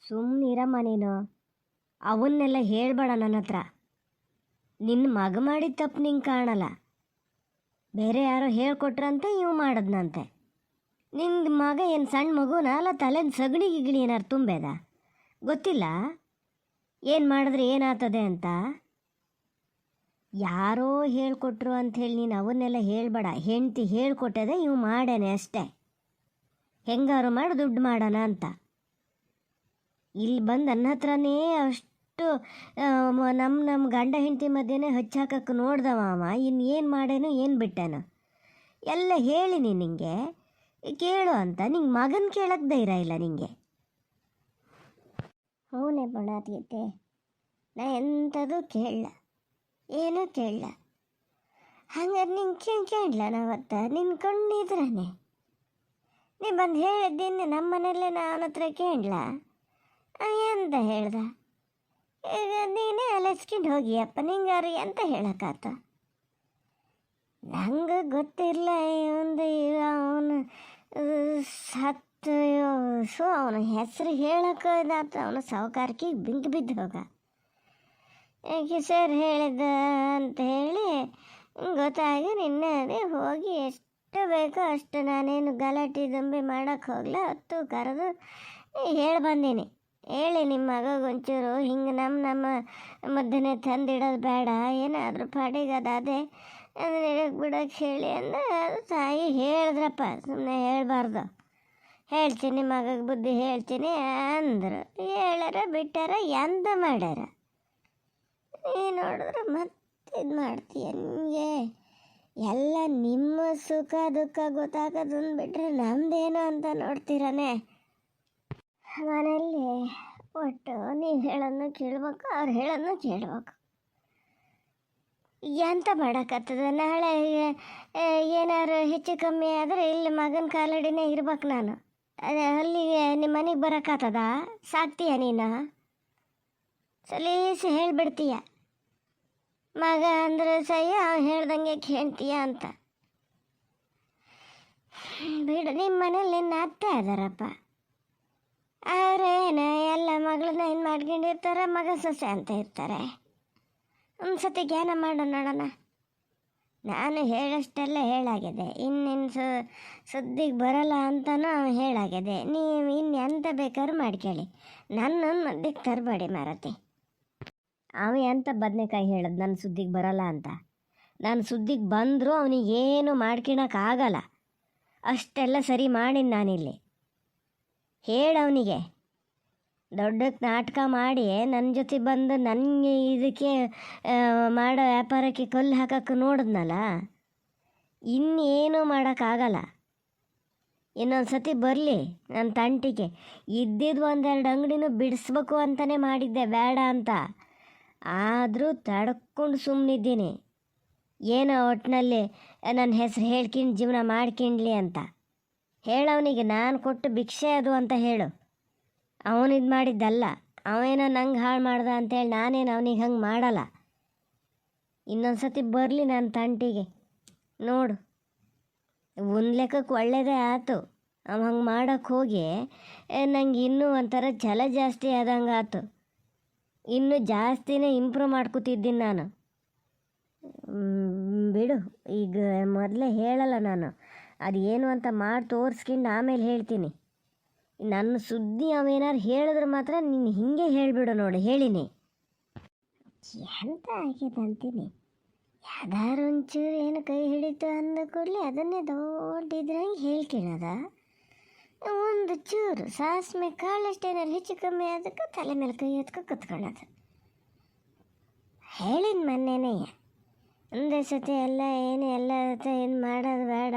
ಸುಮ್ಮನಿರಮ್ಮ ನೀನು. ಅವನ್ನೆಲ್ಲ ಹೇಳ್ಬೇಡ ನನ್ನ ಹತ್ರ. ನಿನ್ನ ಮಗ ಮಾಡಿದ ತಪ್ಪು ನಿಂಗೆ ಕಾಣಲ್ಲ, ಬೇರೆ ಯಾರೋ ಹೇಳ್ಕೊಟ್ರಂತೆ ಇವು ಮಾಡಿದ್ನಂತೆ. ನಿನ್ನ ಮಗ ಏನು ಸಣ್ಣ ಮಗುನ ಅಲ್ಲ, ತಲೆನ ಸಗಣಿ ಗಿಗಣಿ ಏನಾರು ತುಂಬೇದ? ಗೊತ್ತಿಲ್ಲ ಏನು ಮಾಡಿದ್ರೆ ಏನಾಗ್ತದೆ ಅಂತ. ಯಾರೋ ಹೇಳ್ಕೊಟ್ರು ಅಂಥೇಳಿ ನೀನು ಅವನ್ನೆಲ್ಲ ಹೇಳ್ಬೇಡ. ಹೆಂಡ್ತಿ ಹೇಳ್ಕೊಟ್ಟದೆ ಇವು ಮಾಡೇನೆ ಅಷ್ಟೇ, ಹೆಂಗಾರು ಮಾಡಿ ದುಡ್ಡು ಮಾಡೋಣ ಅಂತ. ಇಲ್ಲಿ ಬಂದು ನನ್ನ ಹತ್ರನೇ ಅಷ್ಟು ನಮ್ಮ ಗಂಡ ಹೆಂಡತಿ ಮಧ್ಯೆ ಹಚ್ಚಾಕಕ್ಕೆ ನೋಡ್ದವ ಅವ. ಇನ್ನೇನು ಮಾಡೇನೋ ಏನು ಬಿಟ್ಟೇನೋ ಎಲ್ಲ ಹೇಳಿನಿ ನಿಂಗೆ, ಕೇಳು ಅಂತ. ನಿಂಗೆ ಮಗನ ಕೇಳಕ್ಕೆ ಧೈರ್ಯ ಇಲ್ಲ ನಿಂಗೆ. ಅವನೇ ಬಣಾತೀತೆ, ನಾ ಎಂಥದ್ದು ಕೇಳಲ್ಲ, ಏನೂ ಕೇಳಲ್ಲ. ಹಂಗಾರೆ ನಿಂಗೆ ಕೇಳಲ್ಲ ನಾವತ್ತ? ನಿನ್ನ ಕಣ್ಣಿದ್ರೇ ನೀ ಬಂದು ಹೇಳಿದ್ದೀನಿ ನಮ್ಮ ಮನೆಯಲ್ಲೇ ನಾ ಅವನ ಹತ್ರ ಕೇಳಲ್ಲ. ಎಂತ ಹೇಳ್ದ? ಈಗ ನೀನೇ ಅಲಸ್ಕೊಂಡು ಹೋಗಿಯಪ್ಪ, ನಿಂಗಾರು ಎಂತ ಹೇಳಕ್ಕಾತ? ನಂಗೆ ಗೊತ್ತಿರಲ್ಲ. ಒಂದು ಅವನು ಸತ್ತು ಅವನ ಹೆಸರು ಹೇಳಕ್ಕೆ ಇದಾತ. ಅವನ ಸಾವುಕಾರಕ್ಕೆ ಬೆಂಕಿ ಬಿದ್ದು ಹೋಗ ಸರ್ ಹೇಳಿದ ಅಂತ ಹೇಳಿ ಗೊತ್ತಾಗಿ ನಿನ್ನೆ ಹೋಗಿ ಎಷ್ಟು ಬೇಕೋ ಅಷ್ಟು ನಾನೇನು ಗಲಾಟೆ ದಂಬೆ ಮಾಡೋಕ್ಕೆ ಹೋಗಲ್ಲ, ಹೊತ್ತು ಕರೆದು ಹೇಳಿ ಬಂದೀನಿ. ಹೇಳಿ ನಿಮ್ಮ ಮಗಗೊಂಚೂರು ಹಿಂಗೆ ನಮ್ಮ ಮಧ್ಯೆ ತಂದಿಡೋದು ಬೇಡ, ಏನಾದರೂ ಪಾಡಿಗೆ ಅದೇ ಅದನ್ನ ಬಿಡೋಕ್ಕೆ ಹೇಳಿ ಅಂದ್ರೆ ತಾಯಿ ಹೇಳಿದ್ರಪ್ಪ. ಸುಮ್ಮನೆ ಹೇಳ್ಬಾರ್ದು. ಹೇಳ್ತೀನಿ ಮಗಗೆ ಬುದ್ಧಿ ಹೇಳ್ತೀನಿ ಅಂದರು. ಹೇಳ್ಯಾರ ಬಿಟ್ಟಾರ, ಎಂತ ಮಾಡ್ಯಾರ? ನೀ ನೋಡಿದ್ರೆ ಮತ್ತೆ ಇದು ಮಾಡ್ತೀಯ. ನಿಮಗೆ ಎಲ್ಲ ನಿಮ್ಮ ಸುಖ ದುಃಖ ಗೊತ್ತಾಗೋದನ್ನು ಬಿಟ್ಟರೆ ನಮ್ಮದೇನು ಅಂತ ನೋಡ್ತೀರಾನೆ. ಮನೆಯಲ್ಲಿ ಒಟ್ಟು ನೀವು ಹೇಳೋನ್ನು ಕೇಳ್ಬೇಕು, ಅವ್ರು ಹೇಳೋನ್ನು ಕೇಳ್ಬೇಕು. ಎಂತ ಮಾಡೋಕ್ಕತ್ತದ? ನಾಳೆ ಏನಾರು ಹೆಚ್ಚು ಕಮ್ಮಿ ಆದರೆ ಇಲ್ಲಿ ಮಗನ ಕಾಲಡಿನೇ ಇರ್ಬೇಕು ನಾನು. ಅಲ್ಲಿಗೆ ನಿಮ್ಮ ಮನೆಗೆ ಬರೋಕ್ಕಾಗ್ತದ? ಸಾಕ್ತೀಯ ನೀನು? ಸಲೀಸಿ ಹೇಳಿಬಿಡ್ತೀಯ, ಮಗ ಅಂದ್ರೆ ಸಹ್ಯ ಅವ್ನು ಹೇಳ್ದಂಗೆ ಕೇಳ್ತೀಯ ಅಂತ. ಬಿಡು, ನಿಮ್ಮ ಮನೇಲಿ ನಿನ್ನ ಅತ್ತೆ ಅದಾರಪ್ಪ, ಅವರೇನು ಎಲ್ಲ ಮಗಳನ್ನ ಏನು ಮಾಡ್ಕೊಂಡಿರ್ತಾರೆ, ಮಗ ಸೊಸೆ ಅಂತ ಇರ್ತಾರೆ. ಒಂದು ಸತಿ ಜ್ಞಾನ ಮಾಡೋ ನೋಡೋಣ. ನಾನು ಹೇಳಷ್ಟೆಲ್ಲ ಹೇಳಾಗಿದೆ, ಇನ್ನಿನ್ನು ಸುದ್ದಿಗೆ ಬರಲ್ಲ ಅಂತನೂ ಹೇಳಾಗಿದೆ. ನೀವು ಇನ್ನು ಎಂತ ಬೇಕಾದ್ರೂ ಮಾಡ್ಕೊಳ್ಳಿ, ನನ್ನನ್ನು ಮಧ್ಯಕ್ಕೆ ತರಬೇಡಿ ಮಾರತಿ. ಅವ ಎಂತ ಬದನೆಕಾಯಿ ಹೇಳೋದು ನನ್ನ ಸುದ್ದಿಗೆ ಬರಲ್ಲ ಅಂತ? ನಾನು ಸುದ್ದಿಗೆ ಬಂದರೂ ಅವನಿಗೇನು ಮಾಡ್ಕೊಳಕ್ಕಾಗಲ್ಲ. ಅಷ್ಟೆಲ್ಲ ಸರಿ ಮಾಡೀನಿ ನಾನಿಲ್ಲಿ. ಹೇಳವನಿಗೆ ದೊಡ್ಡಕ್ಕೆ ನಾಟಕ ಮಾಡಿ ನನ್ನ ಜೊತೆ ಬಂದು ನನಗೆ ಇದಕ್ಕೆ ಮಾಡೋ ವ್ಯಾಪಾರಕ್ಕೆ ಕಲ್ಲು ಹಾಕಕ್ಕೆ ನೋಡಿದ್ನಲ್ಲ, ಇನ್ನೇನು ಮಾಡೋಕ್ಕಾಗಲ್ಲ. ಇನ್ನೊಂದು ಸತಿ ಬರಲಿ ನನ್ನ ತಂಟಿಗೆ. ಇದ್ದಿದ್ದು ಒಂದೆರಡು ಅಂಗಡಿನೂ ಬಿಡಿಸ್ಬೇಕು ಅಂತಲೇ ಮಾಡಿದ್ದೆ, ಬೇಡ ಅಂತ. ಆದರೂ ತಡ್ಕೊಂಡು ಸುಮ್ಮನಿದ್ದೀನಿ. ಏನೋ ಒಟ್ಟಿನಲ್ಲಿ ನನ್ನ ಹೆಸರು ಹೇಳ್ಕೊಂಡು ಜೀವನ ಮಾಡ್ಕೊಂಡ್ಲಿ ಅಂತ ಹೇಳವನಿಗೆ. ನಾನು ಕೊಟ್ಟು ಭಿಕ್ಷೆ ಅದು ಅಂತ ಹೇಳು. ಅವನಿದು ಮಾಡಿದ್ದಲ್ಲ, ಅವೇನೋ ನಂಗೆ ಹಾಳು ಮಾಡ್ದ ಅಂತೇಳಿ ನಾನೇನು ಅವನಿಗೆ ಹಂಗೆ ಮಾಡಲ್ಲ. ಇನ್ನೊಂದು ಸತಿ ಬರಲಿ ನನ್ನ ತಂಟಿಗೆ, ನೋಡು. ಒಂದು ಲೆಕ್ಕಕ್ಕೆ ಒಳ್ಳೆಯದೇ ಆಯ್ತು. ಅವ ಹಂಗೆ ಮಾಡೋಕ್ಕೆ ಹೋಗಿ ನಂಗೆ ಇನ್ನೂ ಒಂಥರ ಛಲ ಜಾಸ್ತಿ ಆದಂಗೆ ಆಯ್ತು. ಇನ್ನೂ ಜಾಸ್ತಿನೇ ಇಂಪ್ರೂವ್ ಮಾಡ್ಕೊತಿದ್ದೀನಿ ನಾನು. ಬಿಡು, ಈಗ ಮೊದಲೇ ಹೇಳಲ್ಲ ನಾನು. ಅದು ಏನು ಅಂತ ಮಾಡಿ ತೋರಿಸ್ಕೊಂಡು ಆಮೇಲೆ ಹೇಳ್ತೀನಿ. ನನ್ನ ಸುದ್ದಿ ಅವೇನಾರು ಹೇಳಿದ್ರೆ ಮಾತ್ರ ನೀನು ಹಿಂಗೆ ಹೇಳಿಬಿಡು. ನೋಡಿ ಹೇಳಿನಿ ಎಂತ ಆಗಿದೆ ಅಂತೀನಿ. ಯಾವ್ದಾರು ಒಂಚೂರು ಏನು ಕೈ ಹಿಡಿತು ಅಂದ ಕೂಡಲೇ ಅದನ್ನೇ ದೊಡ್ಡಿದ್ರಂಗೆ ಹೇಳ್ಕೊಳ್ಳೋದ. ಒಂದು ಚೂರು ಸಾಸ್ಮೆ ಕಾಳಷ್ಟೇನಾರು ಹೆಚ್ಚು ಕಮ್ಮಿ ಅದಕ್ಕೆ ತಲೆ ಮೇಲೆ ಕೈ ಎತ್ಕೊ ಕುತ್ಕೊಳ್ಳೋದು. ಹೇಳಿನ ಮೊನ್ನೆನೇ ಒಂದೇ ಸತಿ ಎಲ್ಲ ಏನು ಮಾಡೋದು ಬೇಡ,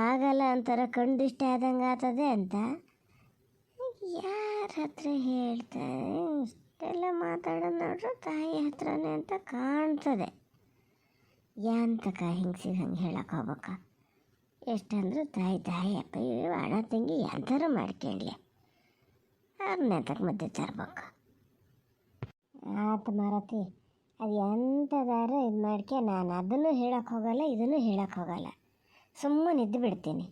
ಆಗಲ್ಲ ಅಂತಾರ, ಕಂಡಿಷ್ಟ ಆದಂಗೆ ಆಗ್ತದೆ ಅಂತ. ಯಾರ ಹತ್ರ ಹೇಳ್ತಾರೆ? ಇಷ್ಟೆಲ್ಲ ಮಾತಾಡೋದು ನೋಡ್ರೆ ತಾಯಿ ಹತ್ರನೇ ಅಂತ ಕಾಣ್ತದೆ. ಎಂತಕ ಹಿಂಗ್ಸಿಗೆ ಹಂಗೆ ಹೇಳಕ್ಕೆ ಹೋಗ್ಬೇಕ? ಎಷ್ಟಂದ್ರೂ ತಾಯಿ ಅಪ್ಪ ಇವು ಅಣ್ಣ ತಂಗಿ ಎಂಥರೂ ಮಾಡ್ಕೊಳ್ಳಿ, ಅವ್ರನ್ನ ಎಂತಕ್ಕೆ ಮಧ್ಯೆ ತರ್ಬೇಕು? ಆತು ಮಾರತಿ, ಅದು ಎಂಥದಾರು ಇದು ಮಾಡ್ಕೆ ನಾನು ಅದನ್ನು ಹೇಳಕ್ಕೆ ಹೋಗಲ್ಲ, ಇದನ್ನು ಹೇಳಕ್ಕೆ ಹೋಗಲ್ಲ. ಸುಮ್ಮನೆ ಇದ್ದು ಬಿಡ್ತೀನಿ.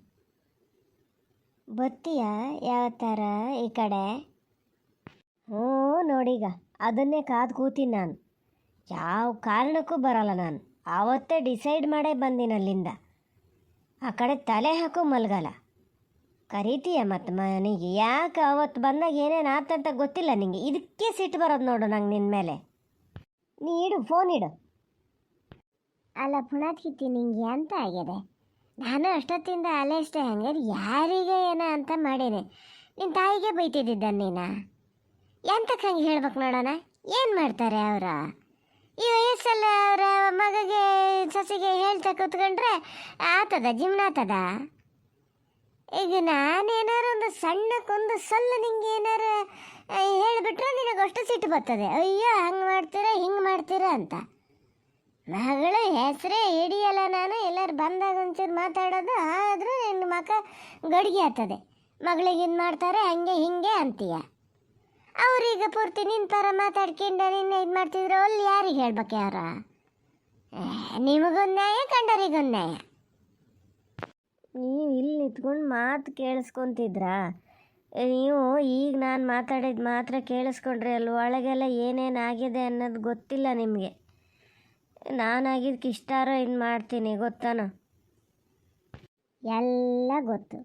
ಬತ್ತೀಯ ಯಾವತ್ತಾರ ಈ ಕಡೆ? ಹ್ಞೂ ನೋಡೀಗ ಅದನ್ನೇ ಕಾದು ಕೂತೀನಿ ನಾನು. ಯಾವ ಕಾರಣಕ್ಕೂ ಬರಲ್ಲ ನಾನು. ಆವತ್ತೇ ಡಿಸೈಡ್ ಮಾಡೇ ಬಂದೀನಿ ಅಲ್ಲಿಂದ. ಆ ಕಡೆ ತಲೆ ಹಾಕು ಮಲ್ಗಲ್ಲ. ಕರೀತೀಯ ಮತ್ತು ಮನೆಗೆ. ಯಾಕೆ ಅವತ್ತು ಬಂದಾಗ ಏನೇನು ಆತಂತ ಗೊತ್ತಿಲ್ಲ ನಿಂಗೆ. ಇದಕ್ಕೆ ಸಿಟ್ಟು ಬರೋದು ನೋಡು ನಂಗೆ ನಿನ್ನ ಮೇಲೆ. ನೀ ಇಡು, ಫೋನ್ ಇಡು. ಅಲ್ಲ ಪುಣಾತ್ಕಿತ್ತಿ, ನಿಂಗೆ ಎಂತ ಆಗಿದೆ? ನಾನು ಅಷ್ಟೊತ್ತಿಂದ ಅಷ್ಟೇ ಹಂಗಾರೆ ಯಾರಿಗೆ ಏನ ಅಂತ ಮಾಡೀನಿ. ನಿನ್ನ ತಾಯಿಗೆ ಬೈತಿದ್ದ ನೀನು. ಎಂತಕ್ಕೆ ಹಂಗೆ ಹೇಳ್ಬೇಕು ನೋಡೋಣ. ಏನು ಮಾಡ್ತಾರೆ ಅವರ ಈ ವಯಸ್ಸಲ್ಲ? ಅವರ ಮಗಗೆ ಸಸಿಗೆ ಹೇಳ್ತಾ ಕೂತ್ಕೊಂಡ್ರೆ ಆತದ ಜೀವನ. ಈಗ ನಾನೇನಾರು ಒಂದು ಸಣ್ಣಕ್ಕೊಂದು ಸಲ್ಲ ನಿಂಗೆ ಏನಾರು ಹೇಳಿಬಿಟ್ರೆ ನಿನಗಷ್ಟು ಸಿಟ್ಟು ಬರ್ತದೆ. ಅಯ್ಯೋ ಹಂಗೆ ಮಾಡ್ತೀರಾ ಹಿಂಗೆ ಮಾಡ್ತೀರಾ ಅಂತ. ಮಗಳು ಹೆಸರೇ ಹಿಡಿಯಲ್ಲ ನಾನು. ಎಲ್ಲರೂ ಬಂದಾಗ ಒಂಚೂರು ಮಾತಾಡೋದು, ಆದರೂ ನಿನ್ನ ಮಕ್ಕ ಗಡಿಗೆ ಆಗ್ತದೆ. ಮಗಳಿಗೆ ಇದು ಮಾಡ್ತಾರೆ ಹಂಗೆ ಹಿಂಗೆ ಅಂತೀಯ. ಅವ್ರೀಗ ಪೂರ್ತಿ ನಿನ್ನ ಪರ ಮಾತಾಡ್ಕೊಂಡು ನಿನ್ನ ಇದು ಮಾಡ್ತಿದ್ರು. ಅಲ್ಲಿ ಯಾರಿಗೆ ಹೇಳ್ಬೇಕು? ಯಾರ ನಿಮಗೊಂದು ನ್ಯಾಯ, ಕಂಡರಿಗೊಂದು ನ್ಯಾಯ. ನೀವು ಇಲ್ಲಿ ನಿಂತ್ಕೊಂಡು ಮಾತು ಕೇಳಿಸ್ಕೊತಿದ್ರಾ? ನೀವು ಈಗ ನಾನು ಮಾತಾಡಿದ ಮಾತ್ರ ಕೇಳಿಸ್ಕೊಂಡ್ರಿ. ಅಲ್ಲಿ ಒಳಗೆಲ್ಲ ಏನೇನು ಆಗಿದೆ ಅನ್ನೋದು ಗೊತ್ತಿಲ್ಲ ನಿಮಗೆ. ನಾನಾಗಿದ್ದಕ್ಕೆ ಇಷ್ಟಾರೋ ಇದು ಮಾಡ್ತೀನಿ ಗೊತ್ತಾನ? ಎಲ್ಲ ಗೊತ್ತು,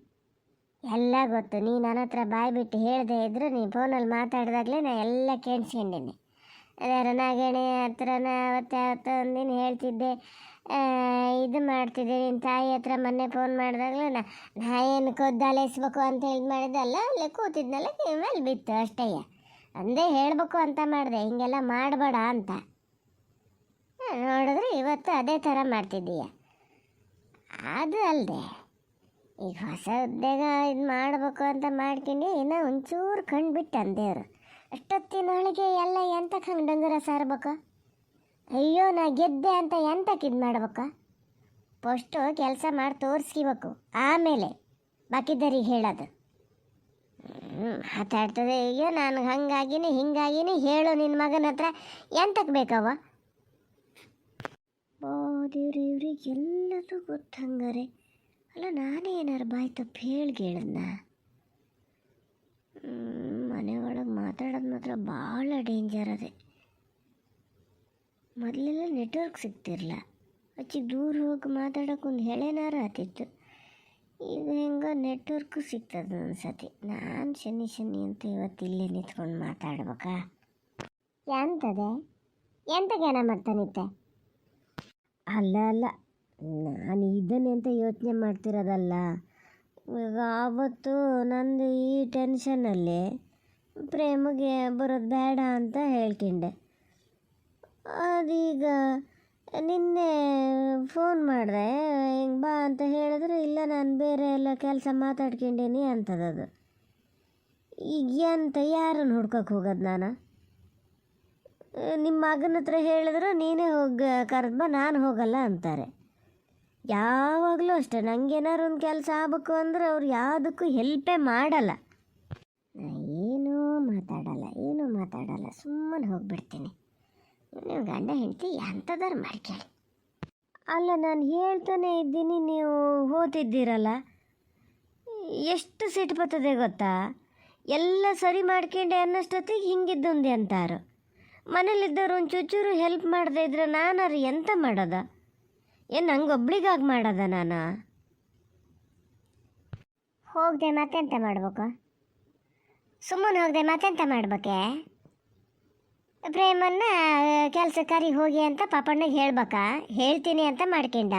ಎಲ್ಲ ಗೊತ್ತು. ನೀ ನನ್ನ ಹತ್ರ ಬಾಯಿ ಬಿಟ್ಟು ಹೇಳದೆ ಇದ್ರೆ ನೀ ಫೋನಲ್ಲಿ ಮಾತಾಡಿದಾಗಲೇ ನಾನು ಎಲ್ಲ ಕೇಳಿಸ್ಕೊಂಡಿನಿ. ನಾಗೇಣಿ ಹತ್ರನ ಅವತ್ತು ಒಂದಿನ ಹೇಳ್ತಿದ್ದೆ, ಇದು ಮಾಡ್ತಿದ್ದೆ. ನಿನ್ನ ತಾಯಿ ಹತ್ರ ಮೊನ್ನೆ ಫೋನ್ ಮಾಡಿದಾಗಲೂ ನಾ ಏನು ಕೊದ್ದಾಲೇಸ್ಬೇಕು ಅಂತ ಹೇಳಿ ಮಾಡಿದ್ದಲ್ಲ, ಅಲ್ಲೇ ಕೂತಿದ್ನಲ್ಲ ಮೇಲೆ ಬಿತ್ತು ಅಷ್ಟೇ. ಅಂದೇ ಹೇಳಬೇಕು ಅಂತ ಮಾಡಿದೆ, ಹಿಂಗೆಲ್ಲ ಮಾಡಬೇಡ ಅಂತ. ನೋಡಿದ್ರೆ ಇವತ್ತು ಅದೇ ಥರ ಮಾಡ್ತಿದ್ದೀಯ. ಅದು ಅಲ್ಲದೆ ಈಗ ಹೊಸ ಉದ್ಯೋಗ ಇದು ಮಾಡಬೇಕು ಅಂತ ಮಾಡ್ಕೊಂಡು ಇನ್ನೂ ಒಂಚೂರು ಕಂಡುಬಿಟ್ಟು ಅಂದೇವ್ರು. ಅಷ್ಟೊತ್ತಿನೊಳಗೆ ಎಲ್ಲ ಎಂತಕ್ಕೆ ಹಂಗೆ ಡಂಗರ ಸಾರ್ಬೇಕು? ಅಯ್ಯೋ ನಾ ಗೆದ್ದೆ ಅಂತ ಎಂತಕ್ಕೆ ಇದು ಮಾಡ್ಬೇಕು? ಫಸ್ಟು ಕೆಲಸ ಮಾಡಿ ತೋರಿಸ್ಕಿಬೇಕು, ಆಮೇಲೆ ಬಾಕಿದ್ದರಿಗೆ ಹೇಳೋದು. ಮಾತಾಡ್ತದೆ. ಅಯ್ಯೋ ನಾನು ಹಂಗಾಗಿನಿ ಹಿಂಗಾಗಿನಿ ಹೇಳು ನಿನ್ನ ಮಗನ ಹತ್ರ. ಎಂತಕ್ಕೆ ಬೇಕವ? ದೇವ್ರಿ, ಇವ್ರಿಗೆ ಎಲ್ಲದೂ ಗೊತ್ತಂಗಾರೆ. ಅಲ್ಲ ನಾನೇ ಏನಾರು ಬಾಯಿ ತಪ್ಪು ಹೇಳಿದ್ನ? ಮನೆ ಒಳಗೆ ಮಾತಾಡೋದು ಮಾತ್ರ ಭಾಳ ಡೇಂಜರ್ ಅದೇ. ಮೊದಲೆಲ್ಲ ನೆಟ್ವರ್ಕ್ ಸಿಗ್ತಿರಲ್ಲ, ಅಚ್ಚಿಗೆ ದೂರ ಹೋಗಿ ಮಾತಾಡೋಕೆ ಒಂದು ಹೆಳೆನಾರು ಆತಿತ್ತು. ಈಗ ಹೆಂಗೋ ನೆಟ್ವರ್ಕು ಸಿಗ್ತದೆ ಒಂದು ಸತಿ. ನಾನು ಶನಿ ಅಂತ ಇವತ್ತು ಇಲ್ಲೇ ನಿಂತ್ಕೊಂಡು ಮಾತಾಡ್ಬೇಕಾ? ಎಂತದೆ? ಎಂತಗೇನ ಮಾಡ್ತಾನಿತ್ತೆ? ಅಲ್ಲ ನಾನು ಇದನ್ನೇ ಅಂತ ಯೋಚನೆ ಮಾಡ್ತಿರೋದಲ್ಲ. ಈಗ ಆವತ್ತು ನಂದು ಈ ಟೆನ್ಷನಲ್ಲಿ ಪ್ರೇಮಗೆ ಬರೋದು ಬೇಡ ಅಂತ ಹೇಳ್ಕೊಂಡೆ. ಅದೀಗ ನಿನ್ನೆ ಫೋನ್ ಮಾಡಿದೆ, ಹಿಂಗೆ ಬಾ ಅಂತ ಹೇಳಿದ್ರೆ ಇಲ್ಲ ನಾನು ಬೇರೆ ಎಲ್ಲ ಕೆಲಸ ಮಾತಾಡ್ಕೊಂಡೀನಿ ಅಂತದದು. ಈಗ ಎಂತ ಯಾರನ್ನು ಹುಡ್ಕೋಕೆ ಹೋಗೋದು ನಾನು? ನಿಮ್ಮ ಮಗನ ಹತ್ರ ಹೇಳಿದ್ರೆ ನೀನೇ ಹೋಗಿ ಕರೆದು ಬಾ, ನಾನು ಹೋಗಲ್ಲ ಅಂತಾರೆ. ಯಾವಾಗಲೂ ಅಷ್ಟೆ, ನನಗೇನಾರು ಒಂದು ಕೆಲಸ ಆಗಬೇಕು ಅಂದರೆ ಅವ್ರು ಯಾವುದಕ್ಕೂ ಹೆಲ್ಪೇ ಮಾಡಲ್ಲ. ಏನೂ ಮಾತಾಡಲ್ಲ, ಸುಮ್ಮನೆ ಹೋಗ್ಬಿಡ್ತೀನಿ. ನೀವು ಗಂಡ ಹೆಂಡತಿ ಎಂಥದಾರು ಮಾಡ್ಕೊಳ್ಳಿ. ಅಲ್ಲ ನಾನು ಹೇಳ್ತಾನೆ ಇದ್ದೀನಿ, ನೀವು ಹೋಗ್ತಿದ್ದೀರಲ್ಲ, ಎಷ್ಟು ಸಿಟ್ಟು ಬರ್ತದೆ ಗೊತ್ತಾ? ಎಲ್ಲ ಸರಿ ಮಾಡ್ಕೊಂಡೆ ಅನ್ನೋಷ್ಟೊತ್ತಿಗೆ ಹಿಂಗಿದ್ದುಂದೆ ಅಂತಾರು. ಮನೇಲಿದ್ದವ್ರು ಒಂದು ಚೂಚೂರು ಹೆಲ್ಪ್ ಮಾಡದೇ ಇದ್ರೆ ನಾನಾರು ಎಂತ ಮಾಡೋದ? ಏನು ನಂಗೆ ಒಬ್ಳಿಗಾಗಿ ಮಾಡೋದ ನಾನು? ಹೋಗದೆ ಮತ್ತೆಂತ ಮಾಡ್ಬೇಕು? ಸುಮ್ಮನೆ ಹೋಗದೆ ಮತ್ತೆಂತ ಮಾಡ್ಬೇಕೆ? ಪ್ರೇಮನ್ನ ಕೆಲಸ ಕರಿ ಹೋಗಿ ಅಂತ ಪಾಪಣ್ಣಗೆ ಹೇಳ್ಬೇಕಾ? ಹೇಳ್ತೀನಿ ಅಂತ ಮಾಡ್ಕೊಂಡ?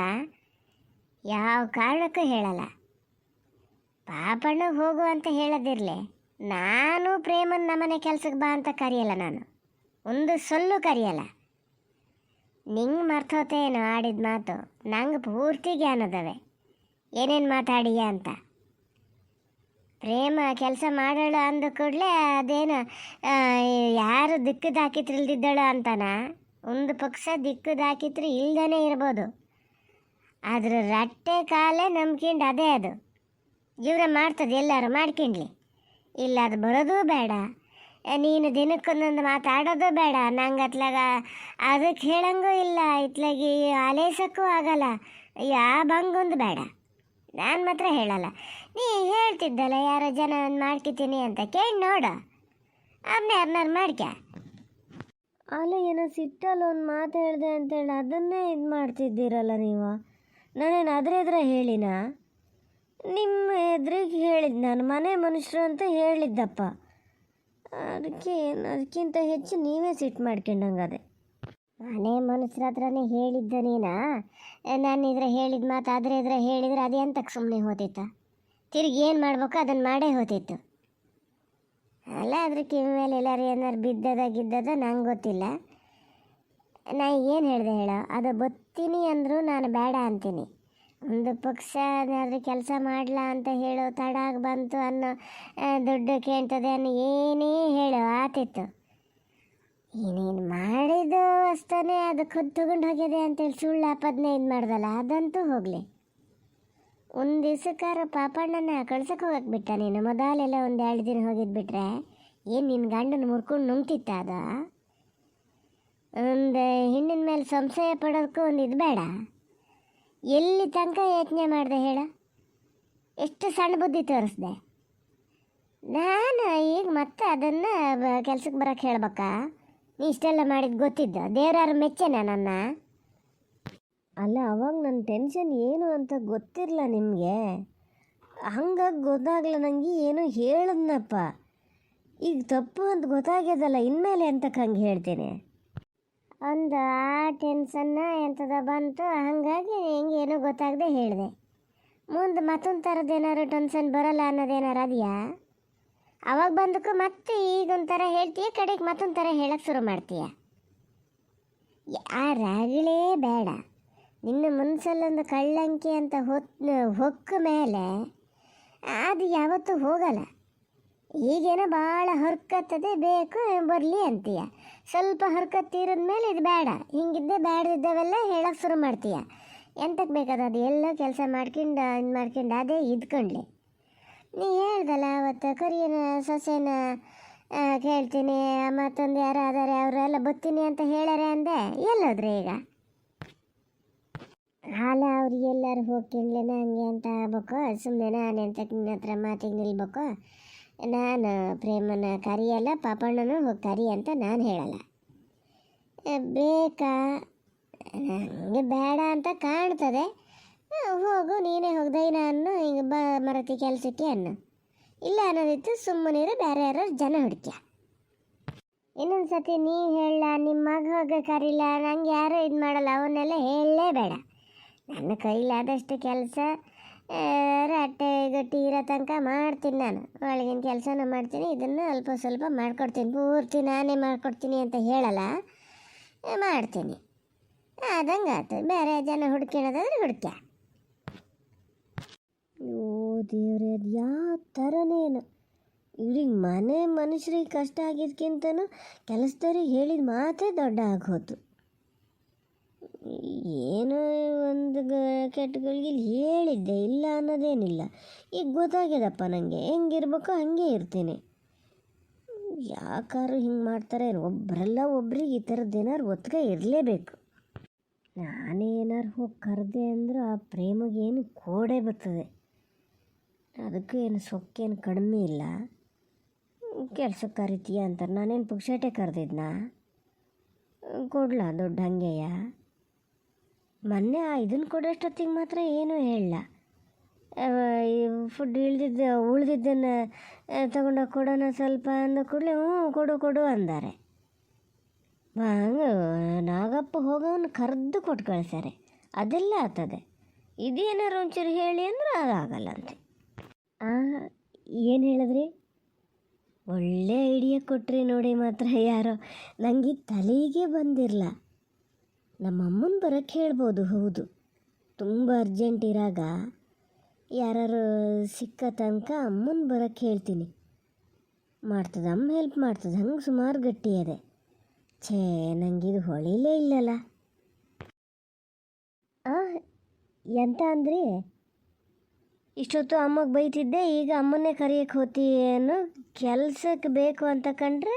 ಯಾವ ಕಾರಣಕ್ಕೂ ಹೇಳಲ್ಲ. ಪಾಪಣ್ಣಗೆ ಹೋಗು ಅಂತ ಹೇಳೋದಿರಲಿ, ನಾನು ಪ್ರೇಮನ್ನ ನಮ್ಮನೆ ಕೆಲ್ಸಕ್ಕೆ ಬಾ ಅಂತ ಕರೆಯಲ್ಲ. ನಾನು ಒಂದು ಸೊಲ್ಲು ಕರೆಯಲ್ಲ. ನಿಂಗೆ ಮರ್ತೋತೇನು ಆಡಿದ ಮಾತು? ನಂಗೆ ಪೂರ್ತಿ ಜ್ಞಾನದವೆ ಏನೇನು ಮಾತಾಡಿಯ ಅಂತ. ಪ್ರೇಮ ಕೆಲಸ ಮಾಡೋಳು ಅಂದ ಕೂಡಲೇ ಅದೇನು ಯಾರು ದಿಕ್ಕದಾಕಿತ್ರು ಇಲ್ದಿದ್ದಳು ಅಂತಾನ? ಒಂದು ಪಕ್ಷ ದಿಕ್ಕದಾಕಿತ್ರು ಇಲ್ದೇ ಇರ್ಬೋದು, ಆದ್ರೆ ರಟ್ಟೆ ಕಾಲೇ ನಂಬ್ಕೊಂಡು ಅದೇ ಅದು ಜೀವನ ಮಾಡ್ತದೆ. ಎಲ್ಲರೂ ಮಾಡ್ಕೊಂಡ್ಲಿ, ಇಲ್ಲ ಅದು ಬರೋದು ಬೇಡ. ನೀನು ದಿನಕ್ಕೊಂದೊಂದು ಮಾತಾಡೋದು ಬೇಡ. ನಂಗೆ ಅತ್ಲಾಗ ಅದಕ್ಕೆ ಹೇಳಂಗೂ ಇಲ್ಲ, ಇತ್ಲಾಗಿ ಆಲೇಸಕ್ಕೂ ಆಗಲ್ಲ. ಯಾವ ಬಂಗೊಂದು ಬೇಡ. ನಾನು ಮಾತ್ರ ಹೇಳಲ್ಲ. ನೀ ಹೇಳ್ತಿದ್ದಲ್ಲ ಯಾರೋ ಜನ ಮಾಡ್ಕೊತೀನಿ ಅಂತ, ಕೇಳಿ ನೋಡ. ಅದನ್ನ ಯಾರನ್ನಾರು ಮಾಡ್ಕ. ಅಲ್ಲ ಏನೋ ಸಿಟ್ಟಲ್ಲಿ ಒಂದು ಮಾತು ಹೇಳಿದೆ ಅಂತೇಳಿ ಅದನ್ನೇ ಇದು ಮಾಡ್ತಿದ್ದೀರಲ್ಲ ನೀವು. ನಾನೇನು ಅದ್ರ ಹೇಳಿನ? ನಿಮ್ಮ ಎದುರಿಗೆ ಹೇಳಿದ್ದು ನಾನು, ಮನೆ ಮನುಷ್ಯರು ಅಂತ ಹೇಳಿದ್ದಪ್ಪ. ಅದಕ್ಕಿಂತ ಹೆಚ್ಚು ನೀವೇ ಸಿಟ್ಟು ಮಾಡ್ಕೊಂಡಂಗದೆ. ಮನೆ ಮನುಷ್ಯರ ಹತ್ರನೇ ಹೇಳಿದ್ದ ನೀನಾ? ನಾನು ಇದ್ರೆ ಹೇಳಿದ ಮಾತು ಅದ್ರ ಹೇಳಿದರೆ ಅದು ಎಂತಕ್ಕೆ ಸುಮ್ಮನೆ ಹೋತಿತ್ತು? ತಿರುಗಿ ಏನು ಮಾಡ್ಬೇಕು ಅದನ್ನು ಮಾಡೇ ಹೋತಿತ್ತು. ಅಲ್ಲ ಅದ್ರ ಕಿವಿ ಮೇಲೆ ಎಲ್ಲರೂ ಏನಾರು ಗಿದ್ದದ ನಂಗೆ ಗೊತ್ತಿಲ್ಲ. ನಾ ಏನು ಹೇಳಿದೆ ಹೇಳೋ, ಅದು ಬತ್ತೀನಿ ಅಂದರೂ ನಾನು ಬೇಡ ಅಂತೀನಿ. ಒಂದು ಪಕ್ಷ ಏನಾದರೂ ಕೆಲಸ ಮಾಡಲ ಅಂತ ಹೇಳೋ ತಡಾಗಿ ಬಂತು ಅನ್ನೋ ದುಡ್ಡು ಕೇಳ್ತದೆ ಅನ್ನೋ ಏನೇ ಹೇಳೋ ಆತಿತ್ತು. ಏನೇನು ಮಾಡಿದ್ದು ಅಷ್ಟೇ ಅದು ತಗೊಂಡು ಹೋಗ್ಯದೆ ಅಂತೇಳಿ ಸುಳ್ಳು ಆಪದನೆ ಇದು ಮಾಡ್ದಲ್ಲ, ಅದಂತೂ ಹೋಗಲಿ. ಒಂದು ದಿವ್ಸಕ್ಕಾರ ಪಾಪಣ್ಣನ ಕಳ್ಸಕ್ಕೆ ಹೋಗಕ್ಕೆ ಬಿಟ್ಟ ನೀನು? ಮೊದಲೆಲ್ಲ ಒಂದು 2 ದಿನ ಹೋಗಿದ್ಬಿಟ್ರೆ ಏನು ನಿನ್ನ ಗಂಡನ ಮುರ್ಕೊಂಡು ನುಂಗ್ತಿತ್ತ? ಅದ ಒಂದು ಹೆಣ್ಣಿನ ಮೇಲೆ ಸಂಶಯ ಪಡೋದಕ್ಕೂ ಒಂದು ಇದು ಬೇಡ? ಎಲ್ಲಿ ತನಕ ಯೋಚನೆ ಮಾಡಿದೆ ಹೇಳ? ಎಷ್ಟು ಸಣ್ಣ ಬುದ್ಧಿ ತೋರಿಸ್ದೆ ನಾನು. ಈಗ ಮತ್ತೆ ಅದನ್ನು ಕೆಲ್ಸಕ್ಕೆ ಬರೋಕ್ಕೆ ಹೇಳ್ಬೇಕಾ? ನೀ ಇಷ್ಟೆಲ್ಲ ಮಾಡಿದ್ದು ಗೊತ್ತಿದ್ದ? ದೇವ್ರಾರು ಮೆಚ್ಚೆನ ನನ್ನ? ಅಲ್ಲ ಅವಾಗ ನನ್ನ ಟೆನ್ಷನ್ ಏನು ಅಂತ ಗೊತ್ತಿರಲ್ಲ ನಿಮಗೆ, ಹಂಗಾಗಿ ಗೊತ್ತಾಗಲ್ಲ ನನಗೆ. ಏನೋ ಹೇಳಿದ್ನಪ್ಪ, ಈಗ ತಪ್ಪು ಅಂತ ಗೊತ್ತಾಗ್ಯದಲ್ಲ, ಇನ್ಮೇಲೆ ಎಂತಕ್ಕೆ ಹಂಗೆ ಹೇಳ್ತೀನಿ? ಒಂದು ಆ ಟೆನ್ಷನ್ನ ಎಂಥದ ಬಂತು, ಹಾಗಾಗಿ ಹಿಂಗೇನೂ ಗೊತ್ತಾಗದೆ ಹೇಳಿದೆ. ಮುಂದೆ ಮತ್ತೊಂದು ಥರದ್ದು ಏನಾದ್ರು ಟೆನ್ಷನ್ ಬರೋಲ್ಲ ಅನ್ನೋದೇನಾರು ಅದೆಯಾ? ಅವಾಗ ಬಂದಕ್ಕೂ ಮತ್ತೆ ಈಗೊಂಥರ ಹೇಳ್ತೀಯ, ಕಡೆಗೆ ಮತ್ತೊಂದು ಥರ ಹೇಳಕ್ಕೆ ಶುರು ಮಾಡ್ತೀಯ. ಯಾರಾಗಲೇ ಬೇಡ. ನಿನ್ನ ಮನಸ್ಸಲ್ಲೊಂದು ಕಳ್ಳಂಕಿ ಅಂತ ಹೊಕ್ಕ ಮೇಲೆ ಅದು ಯಾವತ್ತೂ ಹೋಗಲ್ಲ. ಈಗೇನೋ ಭಾಳ ಹರ್ಕತ್ತದೆ, ಬೇಕು ಬರಲಿ ಅಂತೀಯ. ಸ್ವಲ್ಪ ಹರ್ಕತ್ತೀರಿದ ಮೇಲೆ ಇದು ಬೇಡ, ಹಿಂಗಿದ್ದೆ ಬೇಡದಿದ್ದವೆಲ್ಲ ಹೇಳಕ್ಕೆ ಶುರು ಮಾಡ್ತೀಯ. ಎಂತಕ್ಕೆ ಬೇಕಾದ ಅದು ಎಲ್ಲ ಕೆಲಸ ಮಾಡ್ಕೊಂಡು ಅದೇ ಇದ್ಕೊಂಡ್ಲಿ. ನೀ ಹೇಳ್ದಲ್ಲ ಅವತ್ತು ಕರಿಯನ ಸೊಸೆನ ಕೇಳ್ತೀನಿ, ಮತ್ತೊಂದು ಯಾರು ಅದಾರೆ ಅವರೆಲ್ಲ ಬತ್ತೀನಿ ಅಂತ ಹೇಳ್ಯಾರೆ ಅಂದೆ. ಎಲ್ಲೋದ್ರಿ ಈಗ? ಹಾಲ ಅವ್ರಿಗೆ ಎಲ್ಲರೂ ಹೋಗ್ತಿನ್ಲೇನ ಹಂಗೆ ಅಂತ ಆಗ್ಬೇಕು? ಸುಮ್ಮನೆ ನಾನು ಎಂತಕ್ಕೆ ನಿನ್ನ ಹತ್ರ ಮಾತಿಗೆ ನಿಲ್ಬೇಕು? ನಾನು ಪ್ರೇಮನ ಕರಿಯಲ್ಲ, ಪಾಪಣ್ಣನೂ ಹೋಗಿ ಕರಿ ಅಂತ ನಾನು ಹೇಳಲ್ಲ. ಬೇಕಾ? ನನಗೆ ಬೇಡ ಅಂತ ಕಾಣ್ತದೆ, ಹೋಗು ನೀನೇ ಹೋಗ್ದೈನ ಅನ್ನು, ಹಿಂಗೆ ಮರತಿ ಕೆಲಸಕ್ಕೆ ಅನ್ನು. ಇಲ್ಲ ಅನ್ನೋದಿತ್ತು ಸುಮ್ಮನಿರು, ಬೇರೆ ಯಾರು ಜನ ಹುಡುಕ್ಯ. ಇನ್ನೊಂದು ಸತಿ ನೀ ಹೇಳ, ನಿಮ್ಮ ಮಗ ಹೋಗ ಕರಿಲ್ಲ, ನಂಗೆ ಯಾರೂ ಇದು ಮಾಡಲ್ಲ, ಅವನ್ನೆಲ್ಲ ಹೇಳಲೇಬೇಡ. ನನ್ನ ಕೈಲಾದಷ್ಟು ಕೆಲಸ ರಟ್ಟೆ ಗಟ್ಟಿ ಇರೋ ತನಕ ಮಾಡ್ತೀನಿ. ನಾನು ಒಳಗಿನ ಕೆಲಸನೂ ಮಾಡ್ತೀನಿ, ಇದನ್ನು ಅಲ್ಪ ಸ್ವಲ್ಪ ಮಾಡ್ಕೊಡ್ತೀನಿ. ಪೂರ್ತಿ ನಾನೇ ಮಾಡ್ಕೊಡ್ತೀನಿ ಅಂತ ಹೇಳಲ್ಲ, ಮಾಡ್ತೀನಿ. ಅದಂಗೆ ಆಯ್ತು. ಬೇರೆ ಜನ ಹುಡ್ಕಿಣೋದಾದ್ರೆ ಹುಡ್ಕ್ಯ. ಓ ದೇವ್ರೆ, ಅದು ಯಾವ ಥರನೇನು ಇವ್ರಿಗೆ ಮನೆ ಮನುಷ್ಯರಿಗೆ ಕಷ್ಟ ಆಗಿದ್ದಕ್ಕಿಂತನೂ ಕೆಲಸದವ್ರಿಗೆ ಹೇಳಿದ ಮಾತೇ ದೊಡ್ಡ ಆಗೋದು. ಏನೋ ಒಂದು ಕೆಟ್ಟಗಳಿಗೆ ಹೇಳಿದ್ದೆ, ಇಲ್ಲ ಅನ್ನೋದೇನಿಲ್ಲ. ಈಗ ಗೊತ್ತಾಗ್ಯದಪ್ಪ ನನಗೆ, ಹೆಂಗಿರ್ಬೇಕೋ ಹಾಗೆ ಇರ್ತೀನಿ. ಯಾಕಾರು ಹಿಂಗೆ ಮಾಡ್ತಾರೆ? ಒಬ್ಬರಲ್ಲ ಒಬ್ರಿಗೆ ಈ ಥರದ್ದು ಏನಾರು ಒತ್ತಿಗೆ ಇರಲೇಬೇಕು. ನಾನೇನಾರು ಹೋಗಿ ಕರೆದೆ ಅಂದ್ರೆ ಆ ಪ್ರೇಮಗೇನು ಕೋಡೆ ಬರ್ತದೆ. ಅದಕ್ಕೂ ಏನು ಸೊಕ್ಕೇನು ಕಡಿಮೆ ಇಲ್ಲ. ಕೆಲ್ಸಕ್ಕೆ ಕರಿತೀಯ ಅಂತಾರೆ, ನಾನೇನು ಪುಕ್ಷಟೆ ಕರೆದಿದ್ನಾ? ಕೊಡ್ಲಾ ದುಡ್ಡು ಹಂಗೆಯ? ಮೊನ್ನೆ ಇದನ್ನು ಕೊಡೋಷ್ಟೊತ್ತಿಗೆ ಮಾತ್ರ ಏನೂ ಹೇಳಲ್ಲ. ಫುಡ್ ಉಳ್ದಿದ್ದನ್ನು ತಗೊಂಡೋಗಿ ಕೊಡೋಣ ಸ್ವಲ್ಪ ಅಂದ ಕೂಡಲೇ ಹ್ಞೂ ಕೊಡು ಅಂದಾರೆ. ಹಂಗೆ ನಾಗಪ್ಪ ಹೋಗೋನು ಕರೆದು ಕೊಟ್ಟು ಕಳಿಸ್ಯಾರೆ. ಅದೆಲ್ಲ ಆಗ್ತದೆ. ಇದೇನಾರು ಒಂಚೂರು ಹೇಳಿ ಅಂದ್ರೆ ಅದಾಗಲ್ಲಂತೆ. ಏನು ಹೇಳಿದ್ರಿ? ಒಳ್ಳೆ ಐಡಿಯಾ ಕೊಟ್ರಿ ನೋಡಿ ಮಾತ್ರ. ಯಾರೋ ನನಗೆ ತಲೆಗೆ ಬಂದಿರಲ್ಲ. ನಮ್ಮಮ್ಮನ ಬರೋಕ್ಕೆ ಹೇಳ್ಬೋದು. ಹೌದು, ತುಂಬ ಅರ್ಜೆಂಟ್ ಇರಾಗ ಯಾರು ಸಿಕ್ಕ ತನಕ ಅಮ್ಮನ ಬರೋಕ್ಕೆ ಹೇಳ್ತೀನಿ. ಮಾಡ್ತದೆ ಅಮ್ಮ, ಹೆಲ್ಪ್ ಮಾಡ್ತದೆ. ಹಂಗೆ ಸುಮಾರು ಗಟ್ಟಿ ಅದೆ. ಛೇ, ನನಗಿದು ಹೊಳಿಲೇ ಇಲ್ಲಲ್ಲ. ಎಂತ ಅಂದ್ರಿ? ಇಷ್ಟೊತ್ತು ಅಮ್ಮಗೆ ಬೈತಿದ್ದೆ, ಈಗ ಅಮ್ಮನ್ನೇ ಕರಿಯಕ್ಕೆ ಹೋತಿ ಏನು? ಕೆಲಸಕ್ಕೆ ಬೇಕು ಅಂತ ಕಂಡ್ರೆ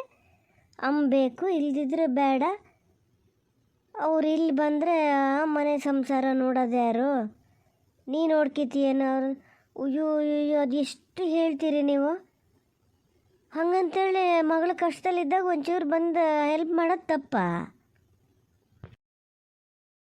ಅಮ್ಮ ಬೇಕು, ಇಲ್ದಿದ್ರೆ ಬೇಡ. ಅವ್ರು ಇಲ್ಲಿ ಬಂದರೆ ಮನೆ ಸಂಸಾರ ನೋಡೋದು ಯಾರು? ನೀ ನೋಡ್ಕಿತೀಯೇನೋ ಅವ್ರು? ಅಯ್ಯೋ ಅದು ಎಷ್ಟು ಹೇಳ್ತೀರಿ ನೀವು? ಹಂಗಂತೇಳಿ ಮಗಳ ಮಗಳು ಕಷ್ಟದಲ್ಲಿದ್ದಾಗ ಒಂಚೂರು ಬಂದು ಹೆಲ್ಪ್ ಮಾಡೋದು ತಪ್ಪ